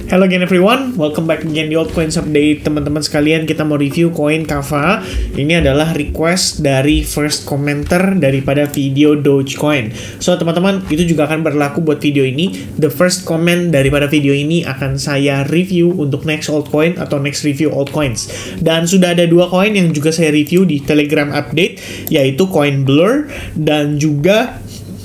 Hello again everyone, welcome back again di Altcoins Update. Teman-teman sekalian, kita mau review koin Kava. Ini adalah request dari first commenter daripada video Dogecoin. So teman-teman, itu juga akan berlaku buat video ini. The first comment daripada video ini akan saya review untuk next altcoin atau next review altcoins. Dan sudah ada dua koin yang juga saya review di Telegram update, yaitu koin Blur dan juga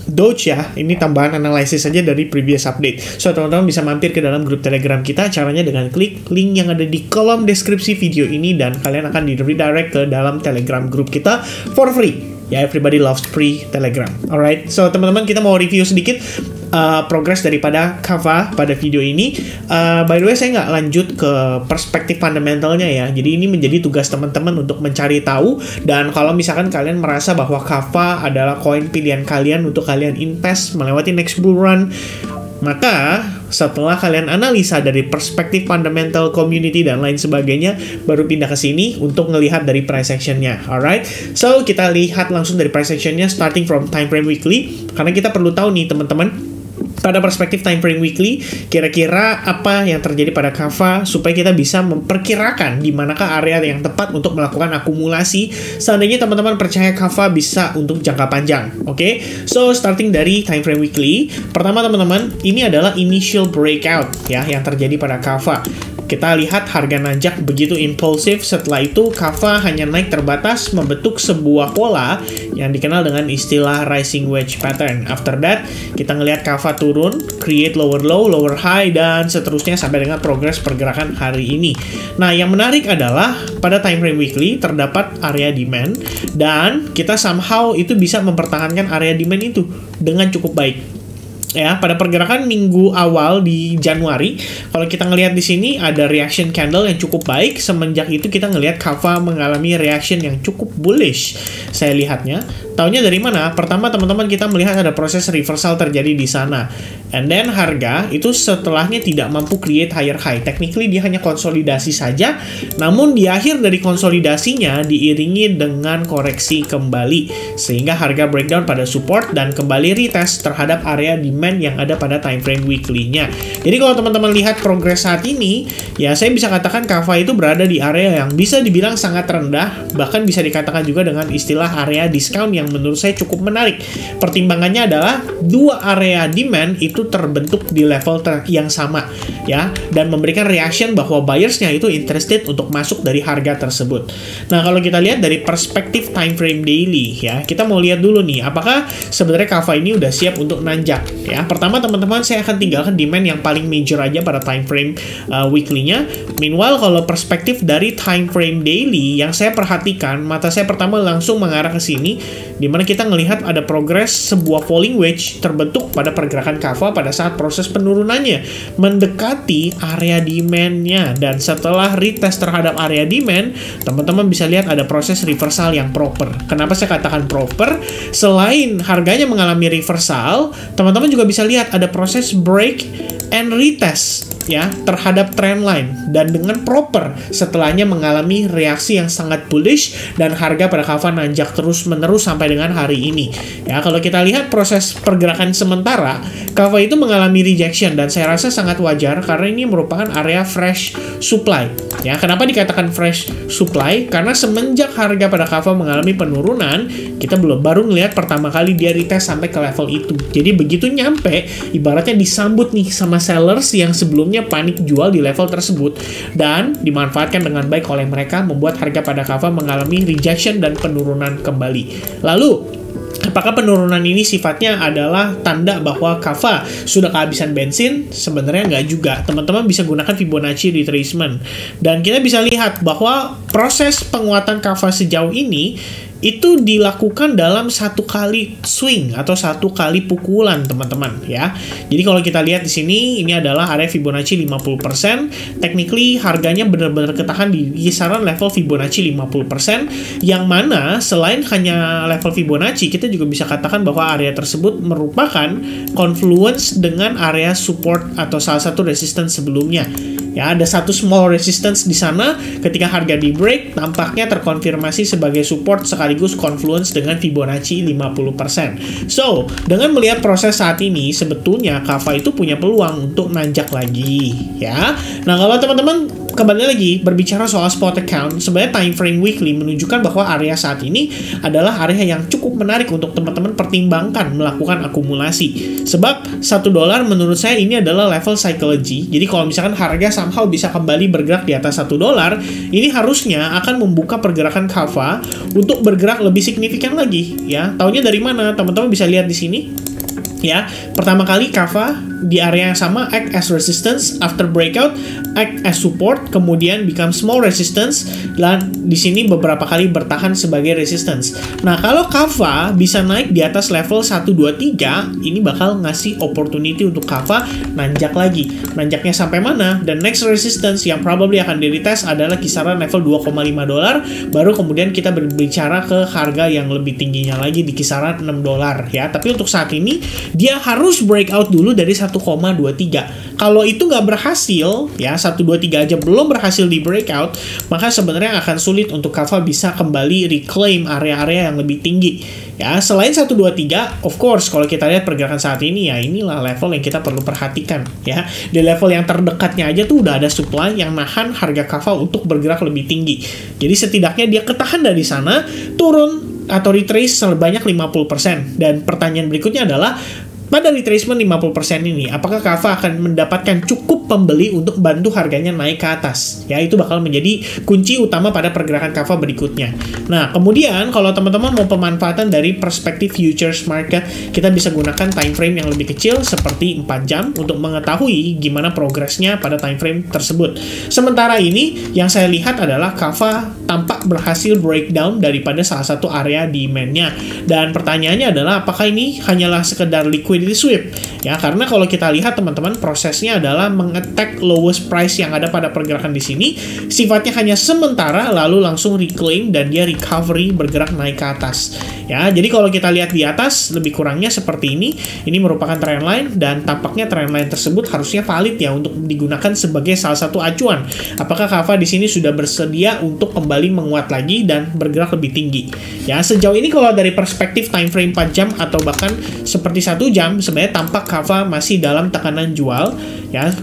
Doge ya. Ini tambahan analisis saja dari previous update. So teman-teman bisa mampir ke dalam grup Telegram kita. Caranya dengan klik link yang ada di kolom deskripsi video ini dan kalian akan di redirect ke dalam Telegram grup kita for free. Ya, everybody loves free Telegram. Alright, so teman-teman kita mau review sedikit progress daripada Kava pada video ini. By the way, saya nggak lanjut ke perspektif fundamentalnya ya. Jadi ini menjadi tugas teman-teman untuk mencari tahu. Dan kalau misalkan kalian merasa bahwa Kava adalah koin pilihan kalian untuk kalian invest melewati next bull run, maka setelah kalian analisa dari perspektif fundamental, community, dan lain sebagainya, baru pindah ke sini untuk ngelihat dari price actionnya. Alright, so kita lihat langsung dari price actionnya starting from time frame weekly. Karena kita perlu tahu nih teman-teman, pada perspektif time frame weekly, kira-kira apa yang terjadi pada Kava supaya kita bisa memperkirakan di manakah area yang tepat untuk melakukan akumulasi seandainya teman-teman percaya Kava bisa untuk jangka panjang. Oke, so starting dari time frame weekly, pertama teman-teman, ini adalah initial breakout ya yang terjadi pada Kava. Kita lihat harga nanjak begitu impulsif. Setelah itu Kava hanya naik terbatas membentuk sebuah pola yang dikenal dengan istilah rising wedge pattern. After that, kita ngelihat Kava turun, create lower low, lower high, dan seterusnya sampai dengan progres pergerakan hari ini. Nah, yang menarik adalah pada time frame weekly terdapat area demand dan kita somehow itu bisa mempertahankan area demand itu dengan cukup baik. Ya, pada pergerakan minggu awal di Januari, kalau kita ngelihat di sini ada reaction candle yang cukup baik. Semenjak itu kita ngelihat Kava mengalami reaction yang cukup bullish. Saya lihatnya, taunya dari mana? Pertama teman-teman kita melihat ada proses reversal terjadi di sana. And then harga itu setelahnya tidak mampu create higher high. Technically dia hanya konsolidasi saja, namun di akhir dari konsolidasinya diiringi dengan koreksi kembali sehingga harga breakdown pada support dan kembali retest terhadap area demand yang ada pada time frame weekly-nya. Jadi kalau teman-teman lihat progres saat ini, ya saya bisa katakan Kava itu berada di area yang bisa dibilang sangat rendah, bahkan bisa dikatakan juga dengan istilah area discount yang menurut saya cukup menarik. Pertimbangannya adalah dua area demand itu terbentuk di level yang sama ya, dan memberikan reaction bahwa buyersnya itu interested untuk masuk dari harga tersebut. Nah, kalau kita lihat dari perspektif time frame daily ya, kita mau lihat dulu nih apakah sebenarnya Kava ini udah siap untuk nanjak ya. Pertama teman-teman saya akan tinggalkan demand yang paling major aja pada time frame weekly-nya. Meanwhile kalau perspektif dari time frame daily yang saya perhatikan, mata saya pertama langsung mengarah ke sini dimana kita melihat ada progres sebuah falling wedge terbentuk pada pergerakan Kava pada saat proses penurunannya mendekati area demand-nya, dan setelah retest terhadap area demand, teman-teman bisa lihat ada proses reversal yang proper. Kenapa saya katakan proper? Selain harganya mengalami reversal, teman-teman juga bisa lihat ada proses break and retest ya terhadap trendline, dan dengan proper setelahnya mengalami reaksi yang sangat bullish dan harga pada Kava nanjak terus-menerus sampai dengan hari ini. Ya, kalau kita lihat proses pergerakan sementara, Kava itu mengalami rejection dan saya rasa sangat wajar karena ini merupakan area fresh supply. Ya, kenapa dikatakan fresh supply? Karena semenjak harga pada Kava mengalami penurunan, kita baru ngelihat pertama kali dia retest sampai ke level itu. Jadi begitu nyampe, ibaratnya disambut nih sama sellers yang sebelumnya panik jual di level tersebut dan dimanfaatkan dengan baik oleh mereka, membuat harga pada Kava mengalami rejection dan penurunan kembali. Lalu apakah penurunan ini sifatnya adalah tanda bahwa Kava sudah kehabisan bensin? Sebenarnya nggak juga. Teman-teman bisa gunakan Fibonacci retracement. Dan kita bisa lihat bahwa proses penguatan Kava sejauh ini itu dilakukan dalam satu kali swing atau satu kali pukulan teman-teman ya. Jadi kalau kita lihat di sini ini adalah area Fibonacci 50%. Technically harganya benar-benar ketahan di kisaran level Fibonacci 50%, yang mana selain hanya level Fibonacci, kita juga bisa katakan bahwa area tersebut merupakan confluence dengan area support atau salah satu resistance sebelumnya. Ya, ada satu small resistance di sana. Ketika harga di break, tampaknya terkonfirmasi sebagai support sekaligus confluence dengan Fibonacci 50%. So, dengan melihat proses saat ini, sebetulnya Kava itu punya peluang untuk nanjak lagi, ya. Nah, kalau teman-teman kembali lagi berbicara soal spot account, sebenarnya time frame weekly menunjukkan bahwa area saat ini adalah area yang cukup menarik untuk teman-teman pertimbangkan melakukan akumulasi. Sebab $1 menurut saya ini adalah level psychology. Jadi kalau misalkan harga somehow bisa kembali bergerak di atas $1, ini harusnya akan membuka pergerakan Kava untuk bergerak lebih signifikan lagi, ya. Taunya dari mana? Teman-teman bisa lihat di sini. Ya, pertama kali Kava di area yang sama act as resistance, after breakout act as support, kemudian become small resistance, dan di sini beberapa kali bertahan sebagai resistance. Nah, kalau Kava bisa naik di atas level 123, ini bakal ngasih opportunity untuk Kava nanjak lagi. Nanjaknya sampai mana? Dan next resistance yang probably akan di-retest adalah kisaran level $2,5, baru kemudian kita berbicara ke harga yang lebih tingginya lagi di kisaran $6, ya. Tapi untuk saat ini dia harus breakout dulu dari 1,23. Kalau itu nggak berhasil, ya 123 aja belum berhasil di breakout, maka sebenarnya akan sulit untuk Kava bisa kembali reclaim area-area yang lebih tinggi. Ya, selain 123, of course, kalau kita lihat pergerakan saat ini, ya inilah level yang kita perlu perhatikan, ya. Di level yang terdekatnya aja tuh udah ada supply yang nahan harga Kava untuk bergerak lebih tinggi. Jadi setidaknya dia ketahan dari sana, turun atau retrace sebanyak 50%. Dan pertanyaan berikutnya adalah, pada retracement 50% ini, apakah Kava akan mendapatkan cukup pembeli untuk bantu harganya naik ke atas? Ya, itu bakal menjadi kunci utama pada pergerakan Kava berikutnya. Nah, kemudian kalau teman-teman mau pemanfaatan dari perspektif futures market, kita bisa gunakan time frame yang lebih kecil seperti 4 jam untuk mengetahui gimana progresnya pada time frame tersebut. Sementara ini, yang saya lihat adalah Kava tampak berhasil breakdown daripada salah satu area demand-nya. Dan pertanyaannya adalah, apakah ini hanyalah sekedar liquidity sweep? Ya, karena kalau kita lihat teman-teman, prosesnya adalah mengetek lowest price yang ada pada pergerakan di sini, sifatnya hanya sementara lalu langsung reclaim dan dia recovery bergerak naik ke atas. Ya, jadi kalau kita lihat di atas lebih kurangnya seperti ini merupakan trendline dan tampaknya trendline tersebut harusnya valid ya untuk digunakan sebagai salah satu acuan. Apakah Kava di sini sudah bersedia untuk kembali menguat lagi dan bergerak lebih tinggi? Ya, sejauh ini kalau dari perspektif time frame 4 jam atau bahkan seperti 1 jam, sebenarnya tampak Kava masih dalam tekanan jual, ya,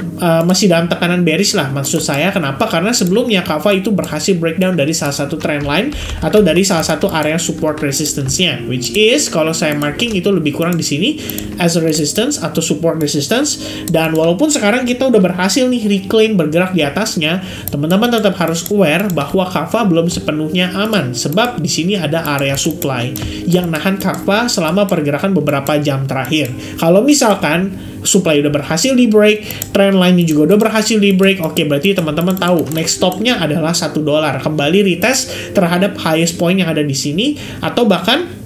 masih dalam tekanan bearish lah maksud saya. Kenapa? Karena sebelumnya Kava itu berhasil breakdown dari salah satu trendline atau dari salah satu area support resistance-nya, which is kalau saya marking itu lebih kurang di sini as a resistance atau support resistance. Dan walaupun sekarang kita udah berhasil nih reclaim bergerak di atasnya, teman-teman tetap harus aware bahwa Kava belum sepenuhnya aman, sebab di sini ada area supply yang nahan Kava selama pergerakan beberapa jam terakhir. Kalau misalkan supply udah berhasil di break, trendline-nya juga udah berhasil di break, oke, berarti teman-teman tahu next stop-nya adalah $1. Kembali retest terhadap highest point yang ada di sini, atau bahkan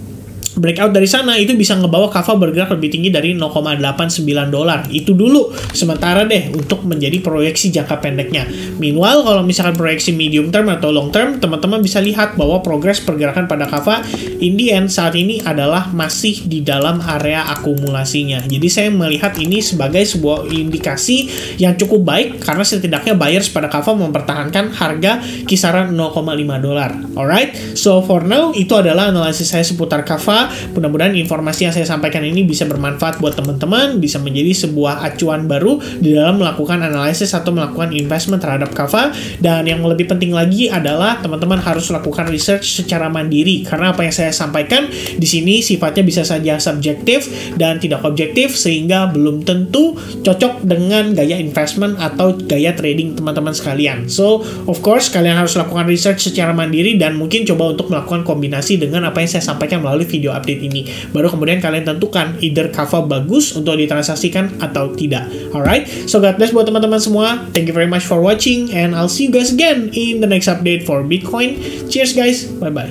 breakout dari sana itu bisa ngebawa Kava bergerak lebih tinggi dari $0,89. Itu dulu sementara deh untuk menjadi proyeksi jangka pendeknya. Meanwhile, kalau misalkan proyeksi medium term atau long term, teman-teman bisa lihat bahwa progres pergerakan pada Kava in the end saat ini adalah masih di dalam area akumulasinya. Jadi saya melihat ini sebagai sebuah indikasi yang cukup baik karena setidaknya buyers pada Kava mempertahankan harga kisaran $0,5. Alright, so for now itu adalah analisis saya seputar Kava. Mudah-mudahan informasi yang saya sampaikan ini bisa bermanfaat buat teman-teman, bisa menjadi sebuah acuan baru di dalam melakukan analisis atau melakukan investment terhadap Kava. Dan yang lebih penting lagi adalah teman-teman harus lakukan research secara mandiri, karena apa yang saya sampaikan di sini sifatnya bisa saja subjektif dan tidak objektif, sehingga belum tentu cocok dengan gaya investment atau gaya trading teman-teman sekalian. So, of course, kalian harus lakukan research secara mandiri dan mungkin coba untuk melakukan kombinasi dengan apa yang saya sampaikan melalui video update ini. Baru kemudian kalian tentukan either Kava bagus untuk ditransaksikan atau tidak. Alright, so God bless buat teman-teman semua. Thank you very much for watching and I'll see you guys again in the next update for Bitcoin. Cheers guys, bye-bye.